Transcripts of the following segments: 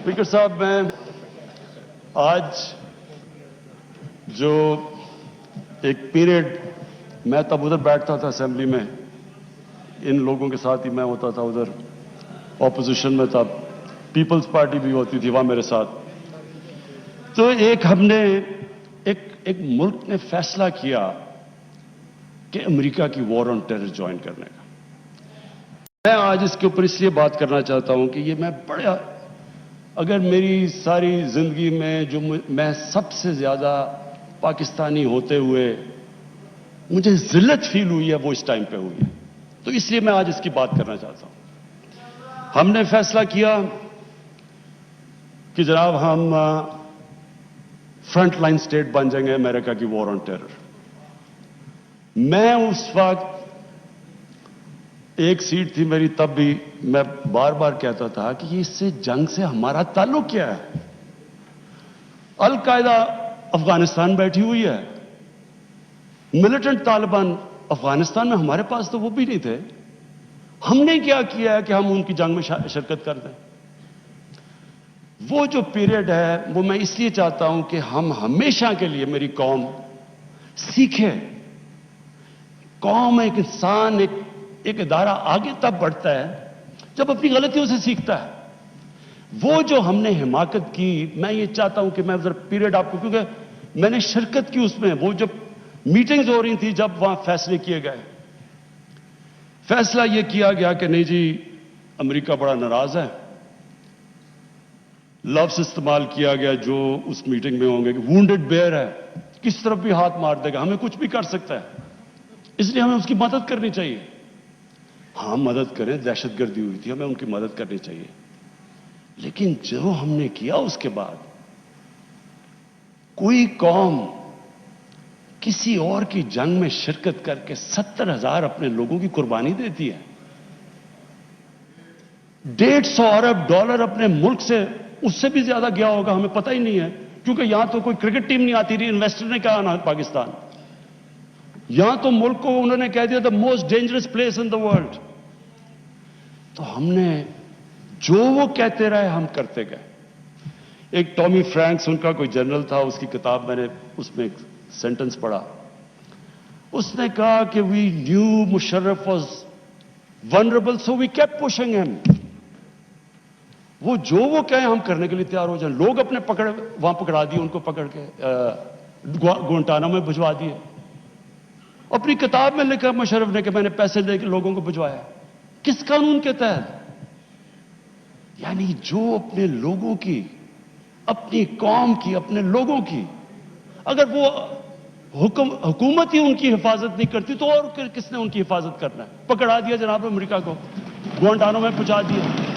Speaker साहब, मैं आज जो एक पीरियड मैं तब उधर बैठता था असेंबली में, इन लोगों के साथ ही मैं होता था, उधर ऑपोजिशन में था, पीपल्स पार्टी भी होती थी वहां मेरे साथ। तो एक मुल्क ने फैसला किया कि अमेरिका की वॉर ऑन टेरर ज्वाइन करने का। मैं आज इसके ऊपर इसलिए बात करना चाहता हूं कि ये मैं बड़ा, अगर मेरी सारी जिंदगी में जो मैं सबसे ज्यादा पाकिस्तानी होते हुए मुझे जिल्लत फील हुई है वो इस टाइम पे हुई है, तो इसलिए मैं आज इसकी बात करना चाहता हूं। हमने फैसला किया कि जनाब हम फ्रंट लाइन स्टेट बन जाएंगे अमेरिका की वॉर ऑन टेरर। मैं उस वक्त, एक सीट थी मेरी तब भी, मैं बार बार कहता था कि इससे जंग से हमारा ताल्लुक क्या है। अल कायदा अफगानिस्तान बैठी हुई है, मिलिटेंट तालिबान अफगानिस्तान में, हमारे पास तो वो भी नहीं थे। हमने क्या किया है कि हम उनकी जंग में शिरकत कर दें। वो जो पीरियड है वो मैं इसलिए चाहता हूं कि हम हमेशा के लिए, मेरी कौम सीखे। कौम, एक इंसान, एक इदारा आगे तब बढ़ता है जब अपनी गलतियों से सीखता है। वो जो हमने हिमाकत की, मैं ये चाहता हूं कि मैं जरा पीरियड आपको, क्योंकि मैंने शिरकत की उसमें, वो जब मीटिंग्स हो रही थी, जब वहां फैसले किए गए, फैसला ये किया गया कि नहीं जी, अमेरिका बड़ा नाराज है। लफ्ज इस्तेमाल किया गया जो उस मीटिंग में होंगे कि वुंडेड बेयर है, किस तरफ भी हाथ मार देगा, हमें कुछ भी कर सकता है, इसलिए हमें उसकी मदद करनी चाहिए। हाँ, मदद करें, दहशतगर्दी हुई थी, हमें उनकी मदद करनी चाहिए। लेकिन जो हमने किया उसके बाद, कोई कौम किसी और की जंग में शिरकत करके 70,000 अपने लोगों की कुर्बानी देती है, 150 अरब डॉलर अपने मुल्क से, उससे भी ज्यादा गया होगा, हमें पता ही नहीं है, क्योंकि यहां तो कोई क्रिकेट टीम नहीं आती रही, इन्वेस्टर ने कहा ना पाकिस्तान, यहां तो मुल्क को उन्होंने कह दिया the most dangerous place in the world. तो हमने जो वो कहते रहे हम करते गए। एक टॉमी फ्रैंक्स, उनका कोई जनरल था, उसकी किताब मैंने उसमें एक सेंटेंस पढ़ा, उसने कहा कि we knew Musharraf was vulnerable so we kept pushing him. वो जो वो कहे हम करने के लिए तैयार हो जाए। लोग अपने वहां पकड़ा दिए, उनको पकड़ के गुआंटानामो में भिजवा दिए। अपनी किताब में लिखा मुशर्रफ ने कि मैंने पैसे लेकर लोगों को भिजवाया। किस कानून के तहत? यानी जो अपने लोगों की, अपनी कौम की, अपने लोगों की, अगर वो हुकूमत ही उनकी हिफाजत नहीं करती तो और किसने उनकी हिफाजत करना है? पकड़ा दिया जनाब अमेरिका को, गुआंटानामो में पहुंचा दिया।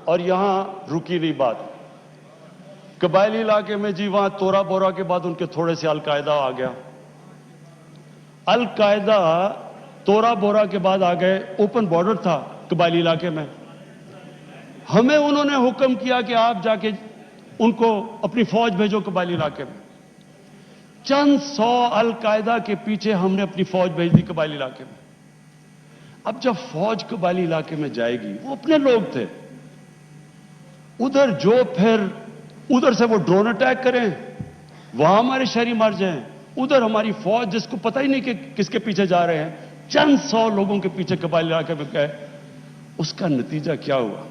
और यहां रुकी नहीं बात। कबायली इलाके में जी, वहां तोरा बोरा के बाद उनके थोड़े से अलकायदा आ गया। अलकायदा तोरा बोरा के बाद आ गए, ओपन बॉर्डर था कबायली इलाके में। हमें उन्होंने हुक्म किया कि आप जाके उनको अपनी फौज भेजो कबायली इलाके में। चंद 100 अलकायदा के पीछे हमने अपनी फौज भेज दी कबायली इलाके में। अब जब फौज कबायली इलाके में जाएगी, वो अपने लोग थे उधर, जो फिर उधर से वो ड्रोन अटैक करें, वहां हमारे शहरी मर जाएं, उधर हमारी फौज जिसको पता ही नहीं कि किसके पीछे जा रहे हैं, चंद 100 लोगों के पीछे कबायली इलाके में गए। उसका नतीजा क्या हुआ?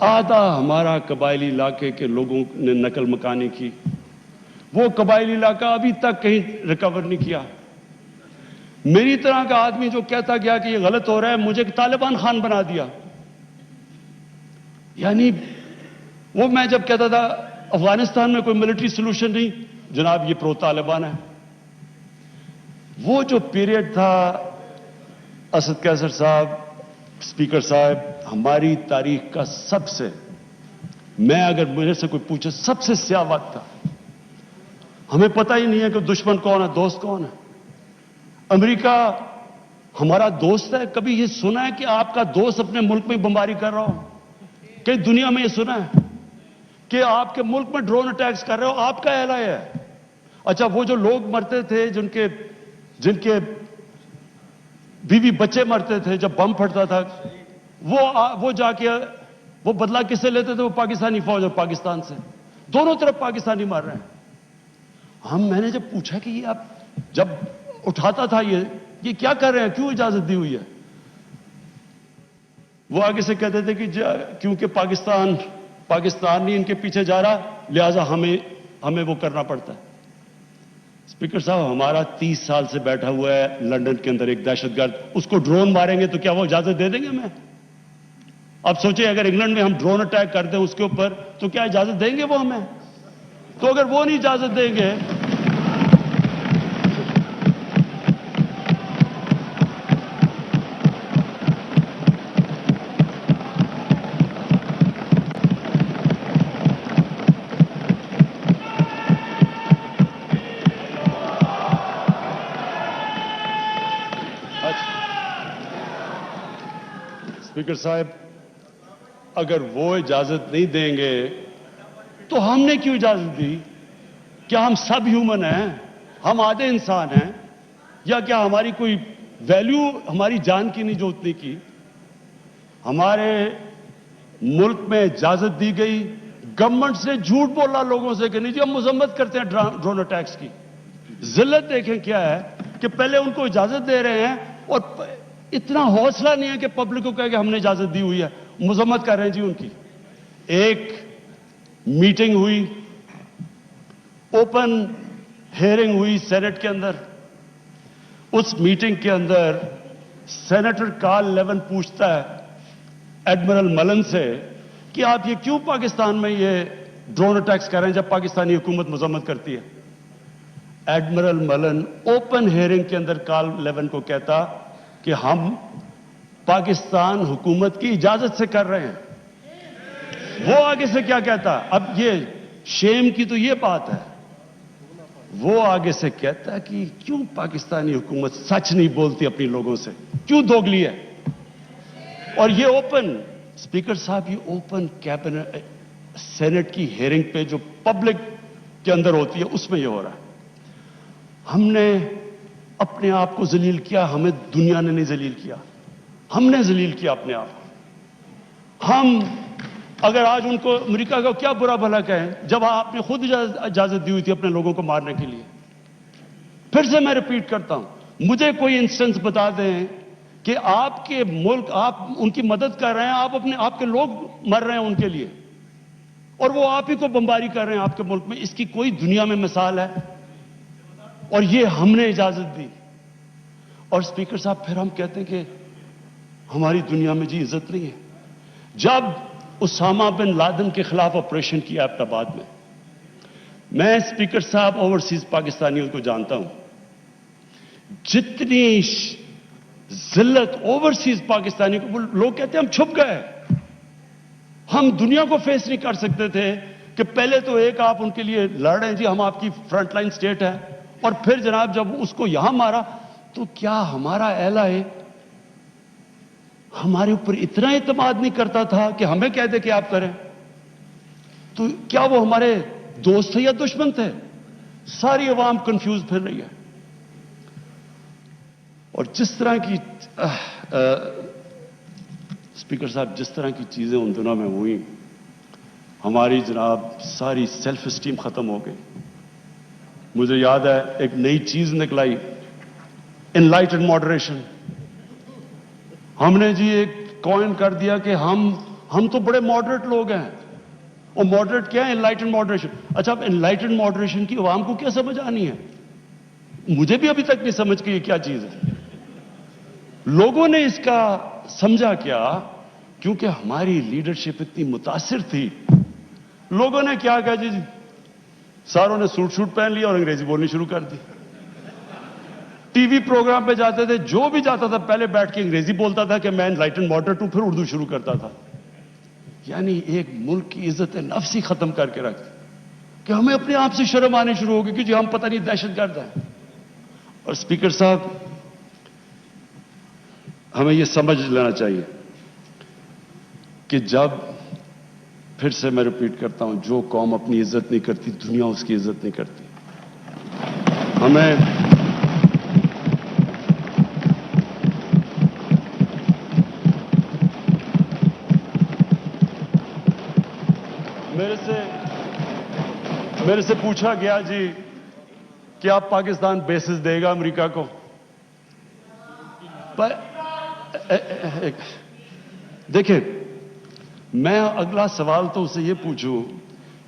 आधा हमारा कबायली इलाके के लोगों ने नकल मकानी की। वो कबायली इलाका अभी तक कहीं रिकवर नहीं किया। मेरी तरह का आदमी जो कहता गया कि ये गलत हो रहा है, मुझे तालिबान खान बना दिया। यानी वो, मैं जब कहता था अफगानिस्तान में कोई मिलिट्री सोल्यूशन नहीं, जनाब ये प्रो तालिबान है। वो जो पीरियड था, असद कैसर साहब, स्पीकर साहब, हमारी तारीख का सबसे, मैं अगर मेरे से कोई पूछे, सबसे स्याह वक्त था। हमें पता ही नहीं है कि दुश्मन कौन है, दोस्त कौन है। अमेरिका हमारा दोस्त है? कभी ये सुना है कि आपका दोस्त अपने मुल्क में बमबारी कर रहा हो? कई दुनिया में ये सुना है? کہ آپ کے ملک میں ڈرون اٹیکس کر رہے ہو، آپ کا اعلان ہے. اچھا وہ جو لوگ مرتے تھے، جن کے بیوی بچے مرتے تھے جب بم پھٹتا تھا، وہ جا کے وہ بدلہ کس سے لیتے تھے؟ وہ پاکستانی فوج اور پاکستان سے. دونوں طرف پاکستانی مار رہے ہیں. میں نے جب پوچھا کہ یہ آپ جب اٹھاتا تھا یہ کیا کر رہے ہیں، کیوں اجازت دی ہوئی ہے؟ وہ آگے سے کہتے تھے کہ کیونکہ پاکستان نہیں ان کے پیچھے جا رہا، لہذا ہمیں وہ کرنا پڑتا ہے. اسپیکر صاحب، ہمارا 30 سال سے بیٹھا ہوا ہے لندن کے اندر ایک دہشت گرد، اس کو ڈرون ماریں گے تو کیا وہ اجازت دے دیں گے ہمیں؟ اب سوچیں اگر انگلینڈ میں ہم ڈرون اٹیک کر دیں اس کے اوپر تو کیا اجازت دیں گے وہ ہمیں؟ تو اگر وہ نہیں اجازت دیں گے، اسپیکر صاحب اگر وہ اجازت نہیں دیں گے تو ہم نے کیوں اجازت دی؟ کیا ہم سب ہیومن ہیں؟ ہم آدھے انسان ہیں؟ یا کیا ہماری کوئی ویلیو ہماری جان کی نہیں جو اتنی کی؟ ہمارے ملک میں اجازت دی گئی، گورنمنٹ سے جھوٹ بولا لوگوں سے کہ نہیں جی ہم مذمت کرتے ہیں ڈرون اٹیکس کی. ذلت دیکھیں کیا ہے کہ پہلے ان کو اجازت دے رہے ہیں اور اتنا حوصلہ نہیں ہے کہ پبلک کو کہے کہ ہم نے اجازت دی ہوئی ہے، مذمت کر رہے ہیں جی ان کی. ایک میٹنگ ہوئی، اوپن ہیئرنگ ہوئی سینٹ کے اندر. اس میٹنگ کے اندر سینیٹر کارل لیون پوچھتا ہے ایڈمرل ملن سے کہ آپ یہ کیوں پاکستان میں یہ ڈرون اٹیکس کر رہے ہیں جب پاکستانی حکومت مذمت کرتی ہے؟ ایڈمرل ملن اوپن ہیئرنگ کے اندر کارل لیون کو کہتا کہ ہم پاکستان حکومت کی اجازت سے کر رہے ہیں. وہ آگے سے کیا کہتا؟ اب یہ شیم کی تو یہ بات ہے، وہ آگے سے کہتا ہے کہ کیوں پاکستانی حکومت سچ نہیں بولتی اپنی لوگوں سے، کیوں دوگلی ہے؟ اور یہ اوپن، اسپیکر صاحب یہ اوپن کیبنٹ سینٹ کی ہیئرنگ پہ جو پبلک کے اندر ہوتی ہے اس میں یہ ہو رہا ہے. ہم نے اپنے آپ کو ذلیل کیا، ہمیں دنیا نے نہیں ذلیل کیا، ہم نے ذلیل کیا اپنے آپ کو. ہم اگر آج ان کو امریکہ کا کیا برا بھلا کہیں جب آپ نے خود اجازت دی ہوئی تھی اپنے لوگوں کو مارنے کے لیے. پھر سے میں ریپیٹ کرتا ہوں، مجھے کوئی انسٹنس بتا دیں کہ آپ کے ملک آپ ان کی مدد کر رہے ہیں، آپ کے لوگ مر رہے ہیں ان کے لیے اور وہ آپ ہی کو بمباری کر رہے ہیں آپ کے ملک میں. اس کی کوئی دنیا میں مثال ہے؟ اور یہ ہم نے اجازت دی. اور اسپیکر صاحب پھر ہم کہتے ہیں کہ ہماری دنیا میں جی عزت نہیں ہے. جب اسامہ بن لادن کے خلاف آپریشن کیا ایبٹ آباد میں اسپیکر صاحب اوورسیز پاکستانیوں کو جانتا ہوں، جتنی ذلت اوورسیز پاکستانی کو، لوگ کہتے ہیں ہم چھپ گئے، ہم دنیا کو فیس نہیں کر سکتے تھے کہ پہلے تو ایک آپ ان کے لیے لڑ رہے ہیں جی ہم آپ کی فرنٹ لائن سٹیٹ ہے، اور پھر جناب جب اس کو یہاں مارا تو کیا ہمارا اعلیٰ ہمارے اوپر اتنا اعتماد نہیں کرتا تھا کہ ہمیں کہہ دے کہ آپ کریں؟ تو کیا وہ ہمارے دوست تھے یا دشمن تھے؟ ساری عوام کنفیوز پھر رہی ہے. اور جس طرح کی اسپیکر صاحب جس طرح کی چیزیں ان دنوں میں ہوئی، ہماری جناب ساری سیلف اسٹیم ختم ہو گئی. مجھے یاد ہے ایک نئی چیز نکلائی، انلائٹنڈ ماڈریشن. ہم نے جی ایک کوائن کر دیا کہ ہم تو بڑے ماڈریٹ لوگ ہیں. اور ماڈریٹ کیا ہے؟ Enlightened moderation. اچھا اب انلائٹنڈ ماڈریشن کی عوام کو کیا سمجھ آنی ہے؟ مجھے بھی ابھی تک نہیں سمجھ کہ یہ کیا چیز ہے. لوگوں نے اس کا سمجھا کیا؟ کیونکہ ہماری لیڈرشپ اتنی متاثر تھی. لوگوں نے کیا کہا جی ساروں نے سوٹ پہن لیا اور انگریزی بولنی شروع کر دی. ٹی وی پروگرام پہ جاتے تھے، جو بھی جاتا تھا پہلے بیٹھ کے انگریزی بولتا تھا کہ میں انلائٹنڈ ماڈریٹ ہوں، پھر اردو شروع کرتا تھا. یعنی ایک ملک کی عزت نفس ہی ختم کر کے رکھ کہ ہمیں اپنے آپ سے شرم آنی شروع ہو گئی کہ جی ہم پتہ نہیں دہشت گرد ہیں. اور اسپیکر صاحب ہمیں یہ سمجھ لینا چاہیے کہ جب پھر سے میں ریپیٹ کرتا ہوں، جو قوم اپنی عزت نہیں کرتی دنیا اس کی عزت نہیں کرتی. ہمیں میرے سے پوچھا گیا جی کہ آپ پاکستان بیسز دے گا امریکہ کو. دیکھیں، میں اگلا سوال تو اسے یہ پوچھوں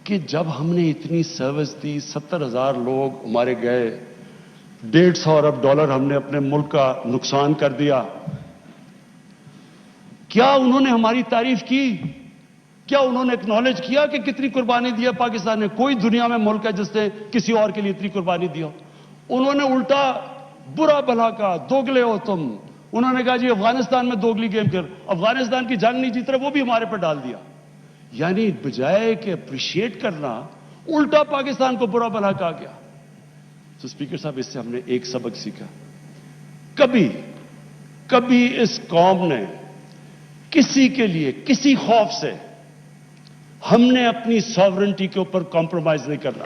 کہ جب ہم نے اتنی سروس دی، 70,000 لوگ ہمارے گئے، $150 ارب ہم نے اپنے ملک کا نقصان کر دیا، کیا انہوں نے ہماری تعریف کی؟ کیا انہوں نے اکنالج کیا کہ کتنی قربانی دیا پاکستان نے؟ کوئی دنیا میں ملک ہے جس نے کسی اور کے لیے اتنی قربانی دیا؟ انہوں نے الٹا برا بھلا کہا، دوگلے ہو تم. انہوں نے کہا جی افغانستان میں دوگلی گیم کر، افغانستان کی جنگ نہیں جیت رہے، وہ بھی ہمارے پر ڈال دیا. یعنی بجائے کہ اپریشیٹ کرنا، الٹا پاکستان کو برا بھلا کہا گیا. تو اسپیکر صاحب، اس سے ہم نے ایک سبق سیکھا، کبھی اس قوم نے کسی کے لیے کسی خوف سے ہم نے اپنی ساورنٹی کے اوپر کمپرومائز نہیں کرنا.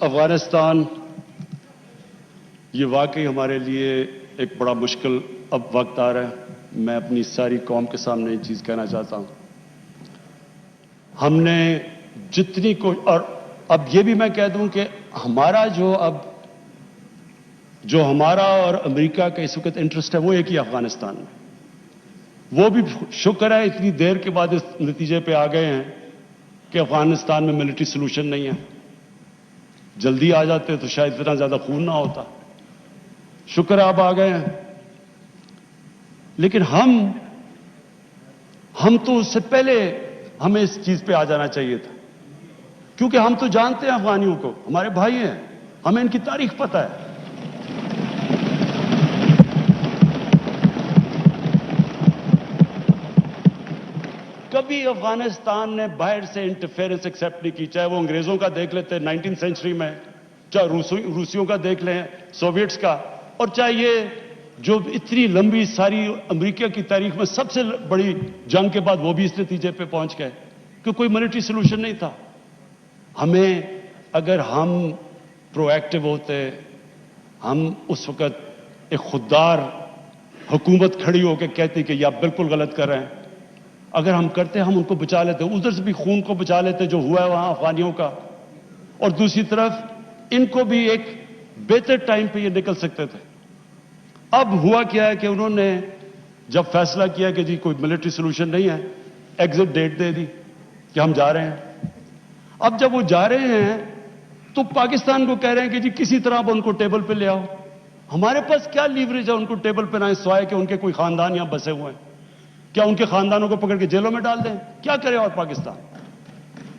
افغانستان یہ واقعی ہمارے لیے ایک بڑا مشکل اب وقت آ رہا ہے. میں اپنی ساری قوم کے سامنے یہ چیز کہنا چاہتا ہوں، ہم نے جتنی اور اب یہ بھی میں کہہ دوں کہ ہمارا جو ہمارا اور امریکہ کا اس وقت انٹرسٹ ہے وہ ایک ہی افغانستان میں. وہ بھی شکر ہے اتنی دیر کے بعد اس نتیجے پہ آ گئے ہیں کہ افغانستان میں ملٹری سولوشن نہیں ہے. جلدی آ جاتے تو شاید اتنا زیادہ خون نہ ہوتا. شکر ہے اب آ گئے ہیں. لیکن ہم تو اس سے پہلے ہمیں اس چیز پہ آ جانا چاہیے تھا، کیونکہ ہم تو جانتے ہیں افغانیوں کو، ہمارے بھائی ہیں، ہمیں ان کی تاریخ پتہ ہے. کبھی افغانستان نے باہر سے انٹرفیئرنس ایکسیپٹ نہیں کی، چاہے وہ انگریزوں کا دیکھ لیتے 19 سینچری میں، چاہے روسیوں کا دیکھ لیں، سوویٹس کا، اور چاہے یہ جو اتنی لمبی ساری امریکہ کی تاریخ میں سب سے بڑی جنگ کے بعد وہ بھی اس نتیجے پہ پہنچ گئے کہ کوئی ملٹری سولوشن نہیں تھا. ہمیں اگر ہم پرو ایکٹیو ہوتے، ہم اس وقت ایک خوددار حکومت کھڑی ہو کے کہتی کہ یہ آپ بالکل غلط کر رہے ہیں، اگر ہم کرتے ہم ان کو بچا لیتے، ادھر سے بھی خون کو بچا لیتے جو ہوا ہے وہاں افغانیوں کا، اور دوسری طرف ان کو بھی ایک بہتر ٹائم پہ یہ نکل سکتے تھے. اب ہوا کیا ہے کہ انہوں نے جب فیصلہ کیا کہ جی کوئی ملٹری سولوشن نہیں ہے، ایگزٹ ڈیٹ دے دی کہ ہم جا رہے ہیں. اب جب وہ جا رہے ہیں تو پاکستان کو کہہ رہے ہیں کہ جی کسی طرح اب ان کو ٹیبل پہ لے آؤ. ہمارے پاس کیا لیوریج ہے ان کو ٹیبل پہ نہ سوائے کہ ان کے کوئی خاندان یہاں بسے ہوئے ہیں؟ کیا ان کے خاندانوں کو پکڑ کے جیلوں میں ڈال دیں؟ کیا کرے؟ اور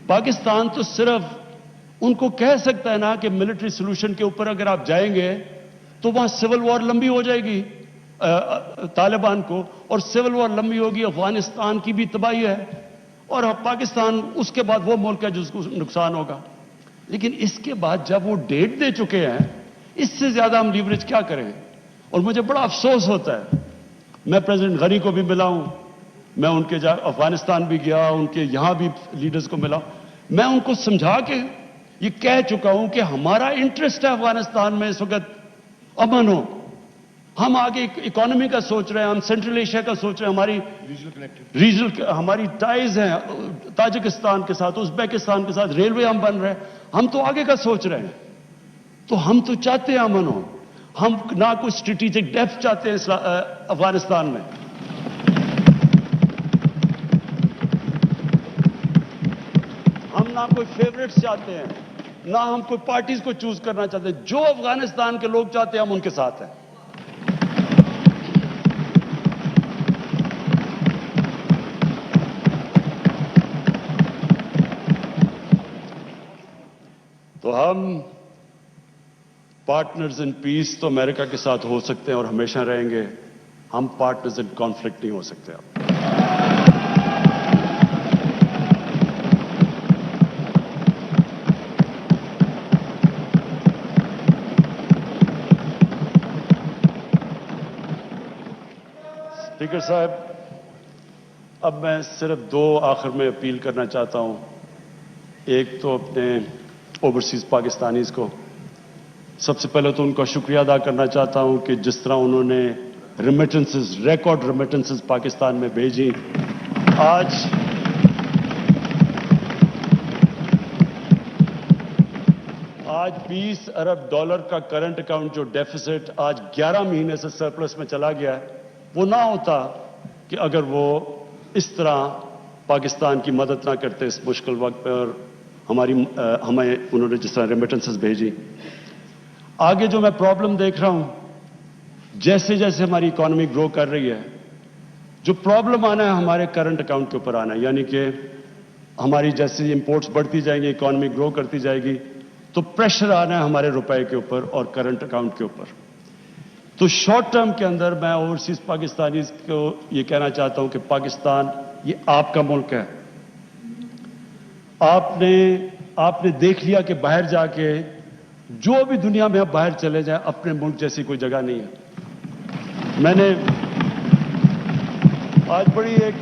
پاکستان تو صرف ان کو کہہ سکتا ہے نا کہ ملٹری سولوشن کے اوپر اگر آپ جائیں گے تو وہاں سول وار لمبی ہو جائے گی طالبان کو، اور سول وار لمبی ہوگی، افغانستان کی بھی تباہی ہے، اور پاکستان اس کے بعد وہ ملک ہے جس کو نقصان ہوگا. لیکن اس کے بعد جب وہ ڈیٹ دے چکے ہیں، اس سے زیادہ ہم لیوریج کیا کریں؟ اور مجھے بڑا افسوس ہوتا ہے، میں پریزیڈنٹ غنی کو بھی ملا ہوں، میں ان کے افغانستان بھی گیا، ان کے یہاں بھی لیڈرز کو ملا، میں ان کو سمجھا کے یہ کہہ چکا ہوں کہ ہمارا انٹرسٹ ہے افغانستان میں اس وقت امن ہو. ہم آگے اکانومی کا سوچ رہے ہیں، ہم سینٹرل ایشیا کا سوچ رہے ہیں، ہماری ریجنل ہماری ٹائز ہیں تاجکستان کے ساتھ، ازبیکستان کے ساتھ، ریلوے ہم بن رہے ہیں، ہم تو آگے کا سوچ رہے ہیں. تو ہم تو چاہتے ہیں امن ہو، ہم نہ کوئی اسٹریٹجک ڈیپتھ چاہتے ہیں افغانستان میں. ہم نہ کوئی فیوریٹس چاہتے ہیں، نہ ہم کوئی پارٹیز کو چوز کرنا چاہتے ہیں. جو افغانستان کے لوگ چاہتے ہیں ہم ان کے ساتھ ہیں. हम पार्टनर्स इन पीस तो अमेरिका के साथ हो सकते हैं और हमेशा रहेंगे, हम पार्टनर्स इन कॉन्फ्लिक्ट नहीं हो सकते। आप स्पीकर साहब, अब मैं सिर्फ दो आखिर में अपील करना चाहता हूं। एक तो अपने ओवरसीज पाकिस्तानीज को सबसे पहले तो उनका शुक्रिया अदा करना चाहता हूं कि जिस तरह उन्होंने रेमिटेंसेस, रिकॉर्ड रेमिटेंसेस पाकिस्तान में भेजी। आज 20 अरब डॉलर का करंट अकाउंट जो डेफिसिट आज 11 महीने से सरप्लस में चला गया है, वो ना होता कि अगर वो इस तरह पाकिस्तान की मदद ना करते इस मुश्किल वक्त पर, और हमें उन्होंने जिस तरह रेमिटेंसेस भेजी। आगे जो मैं प्रॉब्लम देख रहा हूं, जैसे जैसे हमारी इकोनॉमी ग्रो कर रही है, जो प्रॉब्लम आना है हमारे करंट अकाउंट के ऊपर आना है, यानी कि हमारी जैसे इंपोर्ट्स बढ़ती जाएंगी, इकोनॉमी ग्रो करती जाएगी, तो प्रेशर आना है हमारे रुपए के ऊपर और करंट अकाउंट के ऊपर। तो शॉर्ट टर्म के अंदर मैं ओवरसीज पाकिस्तानीज को ये कहना चाहता हूं कि पाकिस्तान ये आपका मुल्क है। आपने देख लिया कि बाहर जाके जो भी दुनिया में आप बाहर चले जाएं, अपने मुल्क जैसी कोई जगह नहीं है। मैंने आज बड़ी एक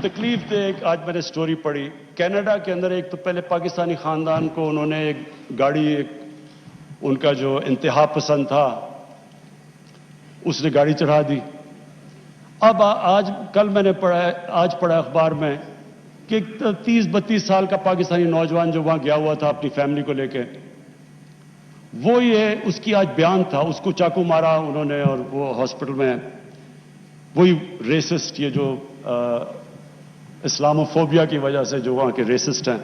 तकलीफ दे आज मैंने स्टोरी पढ़ी। कनाडा के अंदर एक तो पहले पाकिस्तानी खानदान को उन्होंने एक गाड़ी, उनका जो इंतहा पसंद था, उसने गाड़ी चढ़ा दी। अब कल मैंने पढ़ा अखबार में कि 30-32 साल का पाकिस्तानी नौजवान जो वहां गया हुआ था अपनी फैमिली को लेके, वो ये उसकी आज बयान था, उसको चाकू मारा उन्होंने और वो हॉस्पिटल में। वही रेसिस्ट, ये जो इस्लामोफोबिया की वजह से जो वहां के रेसिस्ट हैं।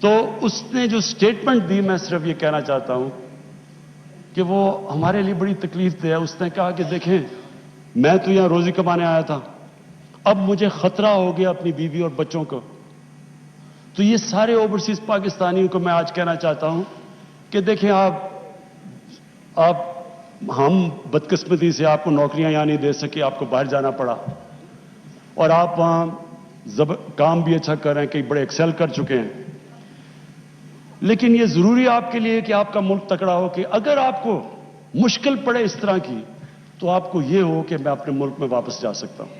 तो उसने जो स्टेटमेंट दी, मैं सिर्फ ये कहना चाहता हूं कि वो हमारे लिए बड़ी तकलीफ दे है। उसने कहा कि देखें, मैं तो यहां रोजी कमाने आया था, अब मुझे खतरा हो गया अपनी बीवी और बच्चों को। तो ये सारे ओवरसीज पाकिस्तानियों को मैं आज कहना चाहता हूं कि देखें, हम बदकिस्मती से आपको नौकरियां यहां नहीं दे सके, आपको बाहर जाना पड़ा, और आप वहां काम भी अच्छा कर रहे हैं, कई बड़े एक्सेल कर चुके हैं। लेकिन यह जरूरी है आपके लिए कि आपका मुल्क तकड़ा हो, कि अगर आपको मुश्किल पड़े इस तरह की, तो आपको यह हो कि मैं अपने मुल्क में वापस जा सकता हूं।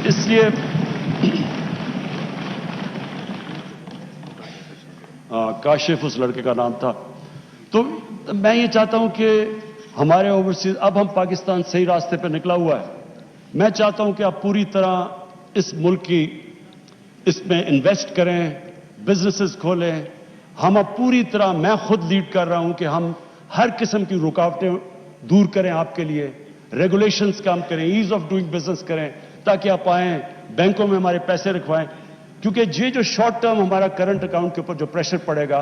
इसलिए काशिफ उस लड़के का नाम था। तो मैं ये चाहता हूं कि हमारे ओवरसीज, अब हम पाकिस्तान सही रास्ते पर निकला हुआ है। मैं चाहता हूं कि आप पूरी तरह इस मुल्क की इसमें इन्वेस्ट करें, बिजनेसेस खोलें। हम अब पूरी तरह, मैं खुद लीड कर रहा हूं कि हम हर किस्म की रुकावटें दूर करें आपके लिए, रेगुलेशंस काम करें, ईज ऑफ डूइंग बिजनेस करें, ताकि आप आएं, बैंकों में हमारे पैसे रखवाएं। क्योंकि ये जो शॉर्ट टर्म हमारा करंट अकाउंट के ऊपर जो प्रेशर पड़ेगा,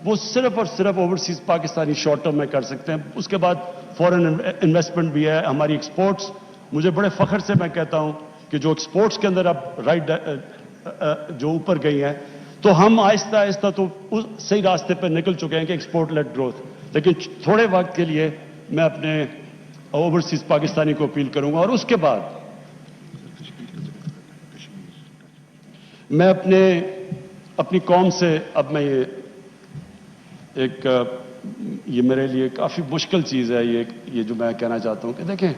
वो सिर्फ और सिर्फ ओवरसीज पाकिस्तानी शॉर्ट टर्म में कर सकते हैं। उसके बाद फॉरेन इन्वेस्टमेंट भी है, हमारी एक्सपोर्ट्स। मुझे बड़े फख्र से मैं कहता हूं कि जो एक्सपोर्ट्स के अंदर अब जो ऊपर गई हैं, तो हम आहिस्ता आहिस्ता तो उस सही रास्ते पर निकल चुके हैं कि एक्सपोर्ट लेड ग्रोथ। लेकिन थोड़े वक्त के लिए मैं अपने ओवरसीज पाकिस्तानी को अपील करूंगा, और उसके बाद मैं अपनी कौम से, अब मैं ये मेरे लिए काफी मुश्किल चीज है ये जो मैं कहना चाहता हूं कि देखें,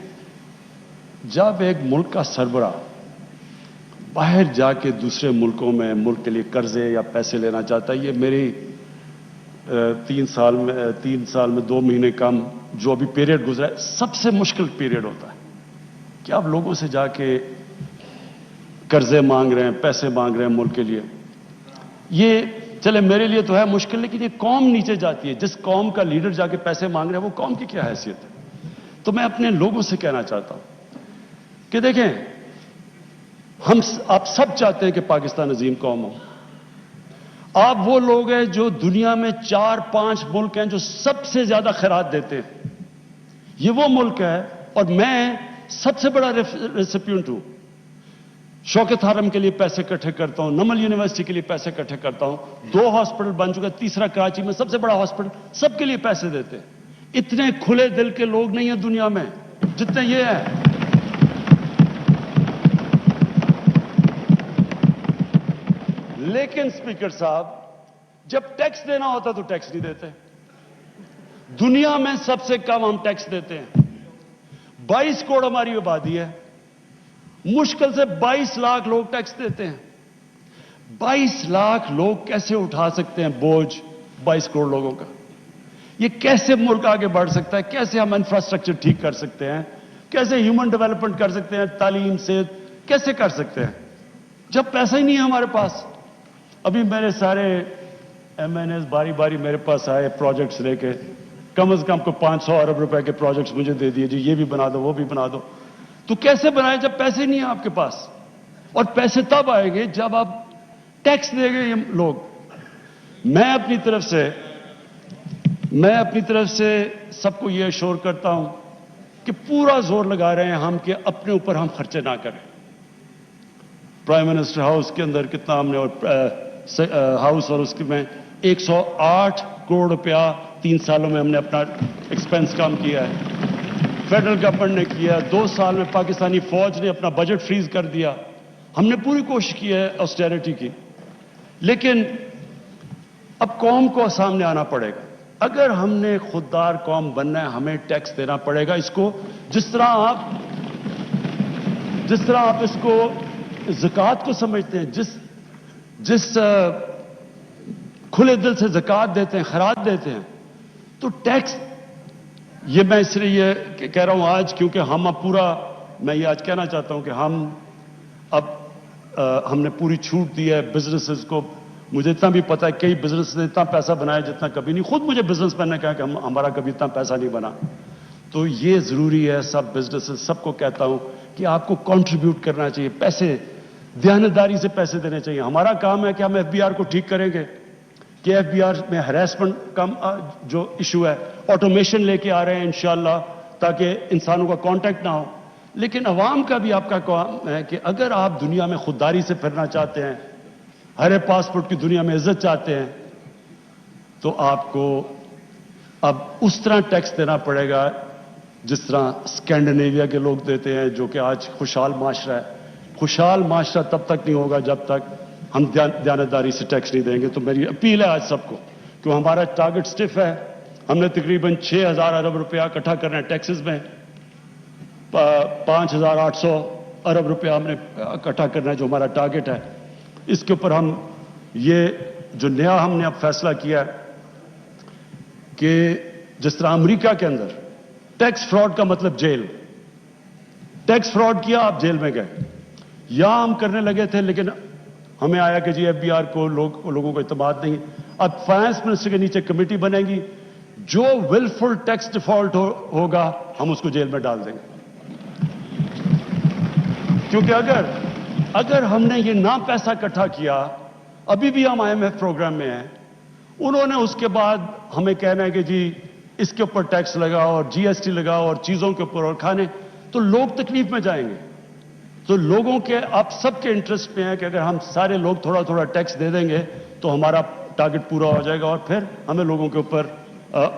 जब एक मुल्क का सरबराह बाहर जाके दूसरे मुल्कों में मुल्क के लिए कर्जे या पैसे लेना चाहता है, ये मेरी 3 साल में 2 महीने कम जो अभी पीरियड गुजरा है, सबसे मुश्किल पीरियड होता है कि आप लोगों से जाके कर्जे मांग रहे हैं, पैसे मांग रहे हैं मुल्क के लिए। ये चले मेरे लिए तो है मुश्किल, लेकिन ये कौम नीचे जाती है। जिस कौम का लीडर जाके पैसे मांग रहे हैं, वो कौम की क्या हैसियत है? तो मैं अपने लोगों से कहना चाहता हूं कि देखें, आप सब चाहते हैं कि पाकिस्तान अजीम कौम हो। आप वो लोग हैं जो दुनिया में 4-5 मुल्क हैं जो सबसे ज्यादा खैरात देते हैं। ये वो मुल्क है, और मैं सबसे बड़ा रेसिपिएंट हूं। शौकत हारम के लिए पैसे इकट्ठे करता हूं, नमल यूनिवर्सिटी के लिए पैसे इकट्ठे करता हूं, 2 हॉस्पिटल बन चुका, तीसरा कराची में सबसे बड़ा हॉस्पिटल, सबके लिए पैसे देते हैं। इतने खुले दिल के लोग नहीं हैं दुनिया में जितने ये हैं। लेकिन स्पीकर साहब, जब टैक्स देना होता तो टैक्स नहीं देते। दुनिया में सबसे कम हम टैक्स देते हैं। 22 करोड़ हमारी आबादी है, मुश्किल से 22 लाख लोग टैक्स देते हैं। 22 लाख लोग कैसे उठा सकते हैं बोझ 22 करोड़ लोगों का? ये कैसे मुल्क आगे बढ़ सकता है? कैसे हम इंफ्रास्ट्रक्चर ठीक कर सकते हैं? कैसे ह्यूमन डेवलपमेंट कर सकते हैं? तालीम से कैसे कर सकते हैं जब पैसा ही नहीं है हमारे पास? अभी मेरे सारे एमएनएस बारी बारी मेरे पास आए प्रोजेक्ट्स लेके, कम से कम को 500 अरब रुपए के प्रोजेक्ट्स मुझे दे दिए, जी ये भी बना दो, वो भी बना दो। तो कैसे बनाए जब पैसे नहीं है आपके पास? और पैसे तब आएंगे जब आप टैक्स देंगे ये लोग। मैं अपनी तरफ से सबको ये अश्योर करता हूं कि पूरा जोर लगा रहे हैं हम कि अपने ऊपर हम खर्चे ना करें। प्राइम मिनिस्टर हाउस के अंदर कितना हमने, और हाउस और उसके में 108 करोड़ रुपया 3 सालों में हमने अपना एक्सपेंस कम किया है। फेडरल गवर्नमेंट ने किया। 2 साल में पाकिस्तानी फौज ने अपना बजट फ्रीज कर दिया। हमने पूरी कोशिश की है ऑस्टेरिटी की, लेकिन अब कौम को सामने आना पड़ेगा। अगर हमने खुददार कौम बनना है, हमें टैक्स देना पड़ेगा। इसको जिस तरह आप इसको ज़कात को समझते हैं, जिस खुले दिल से ज़कात देते हैं, खैरात देते हैं, तो टैक्स, ये मैं इसलिए ये कह रहा हूं आज क्योंकि हम अब पूरा, मैं ये आज कहना चाहता हूं कि हमने पूरी छूट दी है बिजनेसेस को। मुझे इतना भी पता है कई बिजनेस ने इतना पैसा बनाया जितना कभी नहीं। खुद मुझे बिजनेसमैन ने कहा कि हमारा कभी इतना पैसा नहीं बना। तो ये जरूरी है, सब बिजनेसेस सबको कहता हूं कि आपको कंट्रीब्यूट करना चाहिए, पैसे दयानतदारी से पैसे देने चाहिए। हमारा काम है कि हम एफबीआर को ठीक करेंगे कि एफबीआर में हैरेसमेंट का जो इशू है, ऑटोमेशन लेके आ रहे हैं इंशाल्लाह, ताकि इंसानों का कांटेक्ट ना हो। लेकिन अवाम का भी आपका काम है कि अगर आप दुनिया में खुददारी से फिरना चाहते हैं, हरे पासपोर्ट की दुनिया में इज्जत चाहते हैं, तो आपको अब उस तरह टैक्स देना पड़ेगा जिस तरह स्कैंडिनेविया के लोग देते हैं, जो कि आज खुशहाल माशरा है। खुशहाल माशरा तब तक नहीं होगा जब तक हम दयानतदारी से टैक्स नहीं देंगे। तो मेरी अपील है आज सबको कि हमारा टारगेट स्टिफ है। हमने तकरीबन 6,000 अरब रुपया इकट्ठा करना है टैक्सेस में, 5,800 अरब रुपया हमने इकट्ठा करना है जो हमारा टारगेट है। इसके ऊपर हम ये जो नया हमने अब फैसला किया है कि जिस तरह अमेरिका के अंदर टैक्स फ्रॉड का मतलब जेल, टैक्स फ्रॉड किया आप जेल में गए। यहां हम करने लगे थे, लेकिन हमें आया कि जी एफबीआर को लोगों को इत्मीनान नहीं। अब फाइनेंस मिनिस्टर के नीचे कमेटी बनेगी, जो विलफुल टैक्स डिफॉल्ट होगा हम उसको जेल में डाल देंगे। क्योंकि अगर हमने ये ना पैसा इकट्ठा किया, अभी भी हम आईएमएफ प्रोग्राम में हैं, उन्होंने उसके बाद हमें कहना है कि जी इसके ऊपर टैक्स लगाओ और जीएसटी लगाओ और चीजों के ऊपर और खाने, तो लोग तकलीफ में जाएंगे। तो लोगों के, आप सबके इंटरेस्ट में है कि अगर हम सारे लोग थोड़ा थोड़ा टैक्स दे देंगे तो हमारा टारगेट पूरा हो जाएगा और फिर हमें लोगों के ऊपर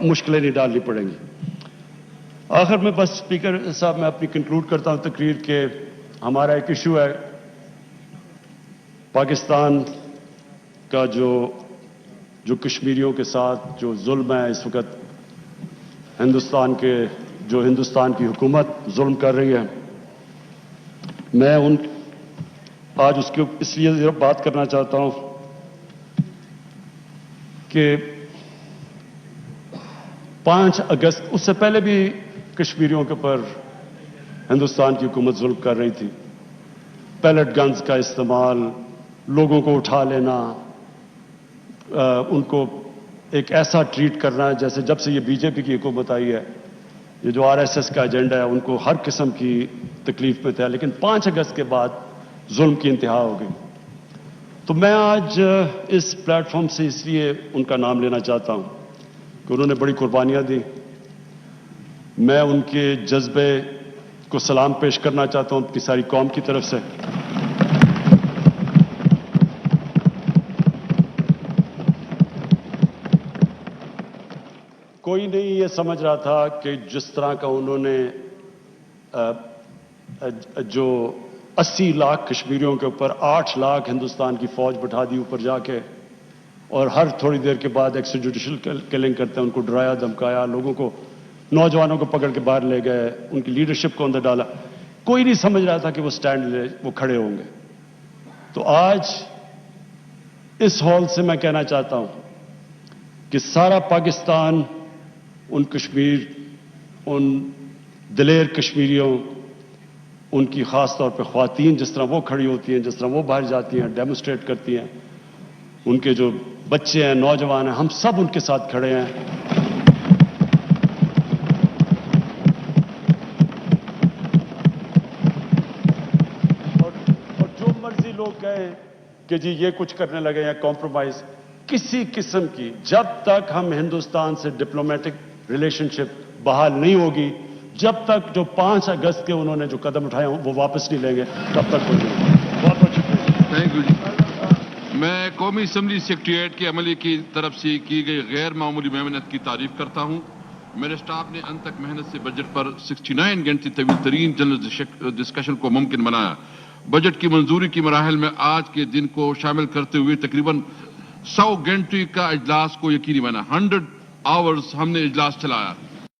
मुश्किलें नहीं डालनी पड़ेंगी। आखिर में बस स्पीकर साहब, मैं अपनी कंक्लूड करता हूं तकरीर के, हमारा एक इशू है पाकिस्तान का जो कश्मीरियों के साथ जो जुल्म है इस वक्त, हिंदुस्तान की हुकूमत जुल्म कर रही है। मैं आज उसके इसलिए बात करना चाहता हूं कि 5 अगस्त, उससे पहले भी कश्मीरियों के ऊपर हिंदुस्तान की हुकूमत जुल्म कर रही थी। पैलेट गन्स का इस्तेमाल, लोगों को उठा लेना, उनको एक ऐसा ट्रीट करना जैसे जब से ये बीजेपी की हुकूमत आई है, ये जो आरएसएस का एजेंडा है, उनको हर किस्म की तकलीफ में था। लेकिन 5 अगस्त के बाद जुल्म की इंतहा हो गई। तो मैं आज इस प्लेटफॉर्म से इसलिए उनका नाम लेना चाहता हूं कि उन्होंने बड़ी कुर्बानियां दी। मैं उनके जज्बे को सलाम पेश करना चाहता हूं अपनी सारी कौम की तरफ से। کوئی نہیں یہ سمجھ رہا تھا کہ جس طرح کا انہوں نے جو 80 لاکھ کشمیریوں کے اوپر 8 لاکھ ہندوستان کی فوج بٹھا دی اوپر جا کے، اور ہر تھوڑی دیر کے بعد ایکسٹرا جوڈیشل کلنگ کرتے ہیں، ان کو ڈرایا دھمکایا، لوگوں کو، نوجوانوں کو پکڑ کے باہر لے گئے، ان کی لیڈرشپ کو اندر ڈالا، کوئی نہیں سمجھ رہا تھا کہ وہ سٹینڈ لے، وہ کھڑے ہوں گے۔ تو آج اس ہال سے میں کہنا چاہتا ہوں کہ سارا پاکستان ان کشمیر، ان دلیر کشمیریوں، ان کی خاص طور پہ خواتین جس طرح وہ کھڑی ہوتی ہیں، جس طرح وہ باہر جاتی ہیں، ڈیمونسٹریٹ کرتی ہیں، ان کے جو بچے ہیں، نوجوان ہیں، ہم سب ان کے ساتھ کھڑے ہیں۔ اور جو مرضی لوگ کہیں کہ جی یہ کچھ کرنے لگے یا کمپرومائز، کسی قسم کی، جب تک ہم ہندوستان سے ڈپلومیٹک ریلیشن شپ بحال نہیں ہوگی، جب تک جو 5 اگست کے انہوں نے جو قدم اٹھائے ہوں وہ واپس نہیں لیں گے، تب تک ہو جائے گا۔ بہت بہت شکریہ۔ تھینک یو جی۔ میں قومی اسمبلی سیکریٹریٹ کے عملے کی طرف سے کی گئی غیر معمولی محنت کی تعریف کرتا ہوں۔ میرے سٹاف نے انتک محنت سے بجٹ پر 69 گھنٹے طویل ترین جنرل ڈسکشن کو ممکن بنایا۔ بجٹ کی منظوری کی مراحل میں آج کے دن کو شامل کرتے ہوئے تقریباً 100 گھنٹے کا اجلاس کو یقینی بنا۔ 100 آورز ہم نے اجلاس چلایا۔